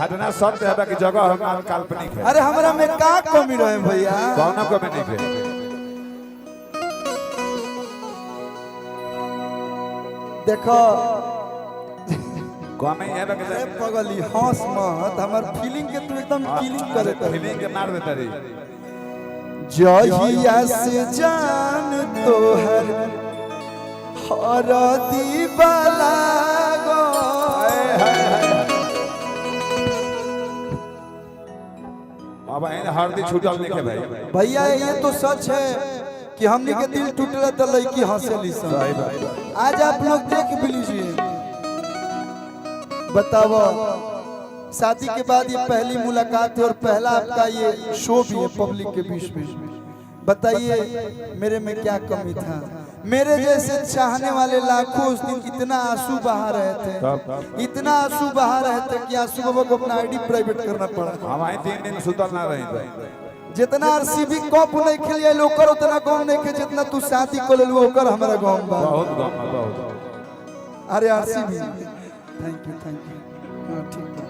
घटना सत्य है कि जगह हमार काल्पनिक है। अरे हमरा में का कमी रहे भैया? कौन कमी नहीं है? देखो कमी है कि अरे पगली हंस मत, हमार फीलिंग के तू एकदम फीलिंग करे तो फीलिंग के मार देता रे। जहिया से जान तो हर दीवाला गो अब इन हरदी छूटल नहीं है भाई। भैया ये तो सच है कि हमने के दिल टूटला तो लड़की हंसेली सन। आज आप लोग देख भी लीजिए, बताओ शादी के बाद ये पहली मुलाकात है और पहला आपका ये शो भी है पब्लिक के बीच में। बताइए मेरे में क्या कमी था? मेरे जैसे चाहने वाले लाखों उस दिन इतना आंसू बहा रहे थे, इतना आंसू बहा रहे थे कि आंसू बाबा को अपना आईडी प्राइवेट करना पड़ा। हमारे 3 दिन सुतल ना रही। जितना आरसीबी कप नहीं खेलिए लोकर उतना गम नहीं के जितना तू शादी को ले लो ओकर हमारा गम बा। बहुत गम बहुत। अरे आरसीबी थैंक यू हां ठीक है।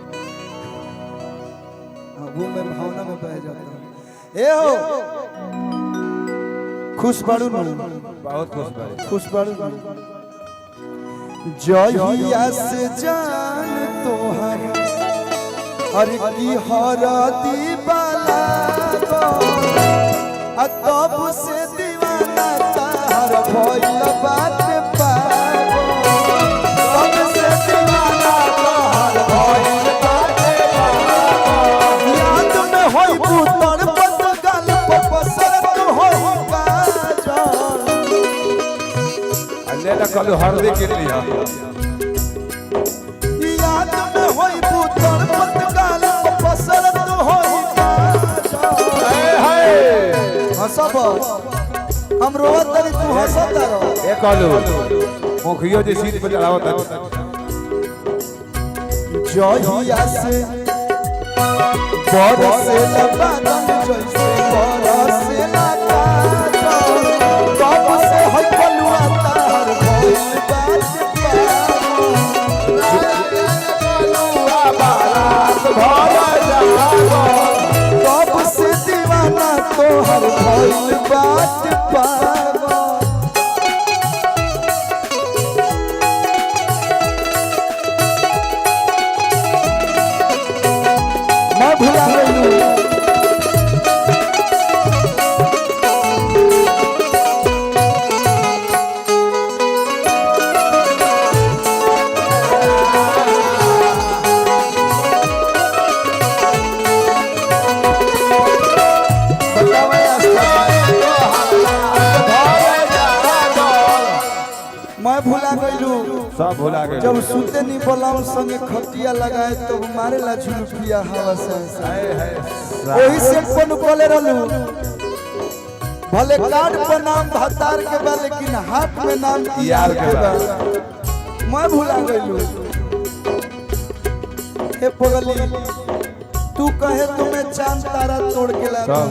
वो मैं भावना में बह जाता हूं। ए हो खुश बाड़ू न? बहुत खुश बाड़ू। खुश बाड़ू जहिया से जान तोहर हर की हरदी बाला तब से दीवाना तार भइल बात पागो। तब से दीवाना तार भइल बात पागो। याद में होई पुतर पत गाल पसरत होई काजल। अल्ले ना कल हरदी के लिया। याद में होई पुतर पत गाल पसरत होई हंसब हम रोवत तरी तू हंसत रहो। ए कलू मुखियो जी सीट पे चढ़ावत है। जहिया से बरसे बादल जैसे बरसे काजल। कब से है कलुआ तार भइल बात पागो। कब से दीवाना तोहर भइल बात पागो। मैं भुला गई सब भुला गए। जब सुते नहीं बोलाऊ संगे खटिया लगाए तो मारे ला झुलपिया हवा से वही से कोन कोले रहलू। भले कार्ड पर नाम भतार के बा लेकिन हाथ में नाम यार के बा। मैं भुला गईलू। हे पगली तू कहे तो मैं चांद तारा तोड़ के ला दूं।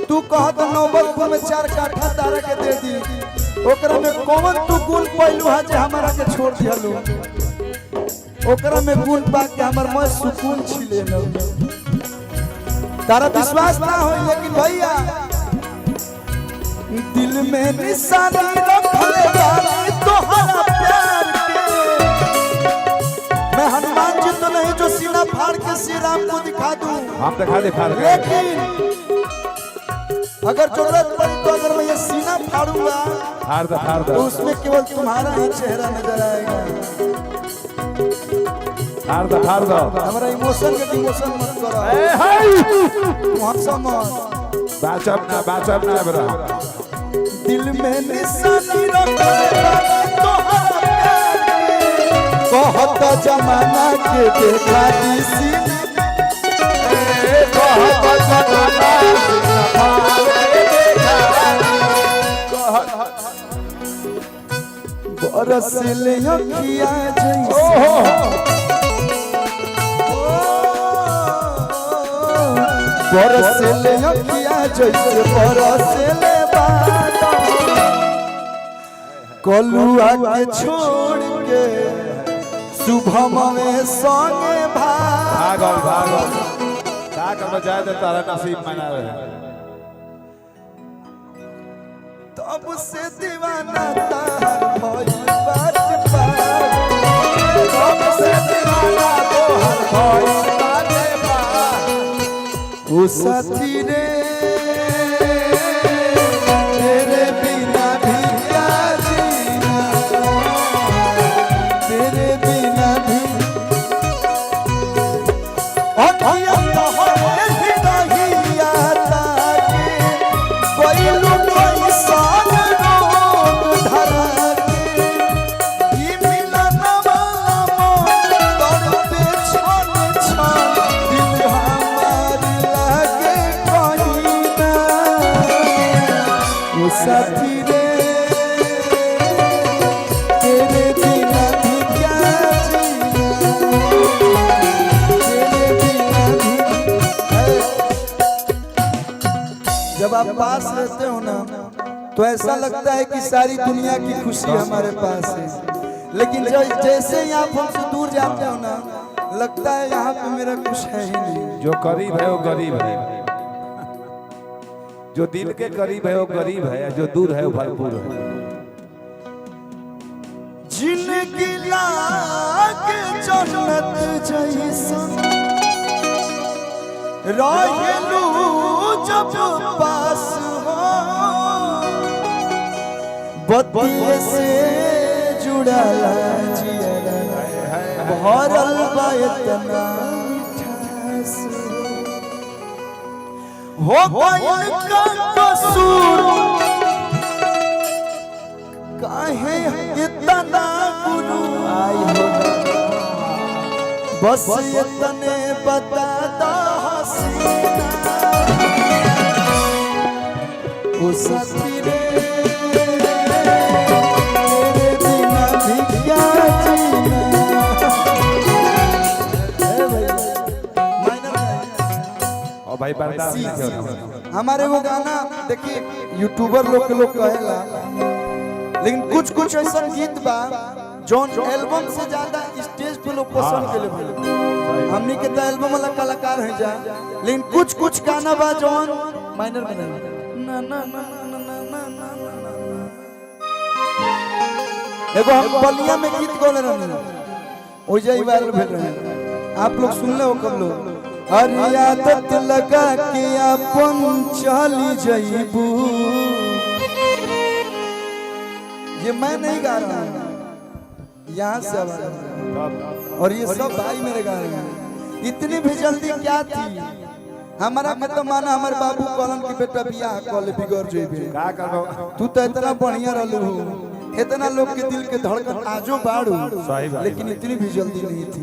तू कह तो नौबतपुर में 4 काठा तारा के दे दी। ओकरा में कौन तू गुण पैलू है जे हमारा के छोड़ दिहलू? ओकरा में गुण पा के हमर मन सुकून छिले न। तारा विश्वास ना हो लेकिन भैया दिल में निशानी रखले बानी तोहरा प्यार के। मैं हनुमान जी तो नहीं जो सीना फाड़ के श्री राम को दिखा दूं। हम दिखा दे फाड़। लेकिन अगर जरूरत पड़ी तो अगर मैं ये सीना फाड़ूंगा तो उसमें केवल तुम्हारा ही चेहरा नजर आएगा। फाड़ दो। हमारा इमोशन के डिमोशन मत करो। तू हंसा मत। बाचब ना बरा। दिल में निशानी रखले तोहरा प्यार के। कहत जमाना के देखा दिसी। कहत जमाना बरसले अखिया जैसे बरसले अखिया जैसे बरसले बादल। कलुआ के छोड़ के शुभम में संगे भाग क्या करना चाहे तो तारा नसीब मना रहे तब से दीवाना तार भइल बात पार तब से दीवाना तोहर भइल बाटे पार ओ साथी रे तेरे बिना भी क्या जीना तेरे बिना भी अखियां तो होते नहीं आता के कोइलू कोई सान रोग धरा के ई मिलन वाला तड़पे छन छन दिल हमार लागे कहीं ना ओ साथी रे तेरे बिना भी क्या जीना तेरे बिना भी जब आप पास रहते हो ना तो ऐसा लगता है कि सारी दुनिया की खुशी हमारे पास है लेकिन जैसे ही आप हमसे दूर जाते हो ना लगता है यहाँ पे मेरा कुछ है ही नहीं। जो करीब है वो गरीब है जो दिल के करीब है वो गरीब है जो दूर है वो भरपूर है जिनकी लागे जन्नत जैसन रहेलू जब पास हो बत्ती से जुड़ला जियरा भरल बा इतना मिठास हो गइल का कसूर काहे इतना गुरु आई हो बस इतने बता दो हसीना ओ साथी रे तेरे बिना भी क्या जीना ए भाई और भाई बर्दाश्त नहीं होता हमारे वो गाना देखिए यूट्यूबर लोग के लोग कहेला लेकिन कुछ कुछ ऐसा गीत बा जौन एल्बम से ज्यादा स्टेज पे लोग पसंद के लिए हमनी के तो एल्बम वाला कलाकार है जा लेकिन कुछ कुछ गाना बा जौन माइनर में ना ना ना ना ना ना ना एगो हम बलिया में गीत गौले रहने ओ जई वायरल भेल रहे आप लोग सुन ले हो कर लो हर आदत लगा के अपन चली जईबू ये मैं नहीं गा रहा हूँ यहाँ से आवाज और ये सब भाई मेरे गा रहे हैं इतनी भी जल्दी क्या थी हमारा में तो माना हमारे बाबू कॉलन की बेटा बियाह कॉल बिगड़ जेबे क्या करो तू तो इतना बढ़िया रहलू इतना लोग के दिल के धड़कन आजो बाड़ू सही बात। लेकिन इतनी भी जल्दी नहीं थी।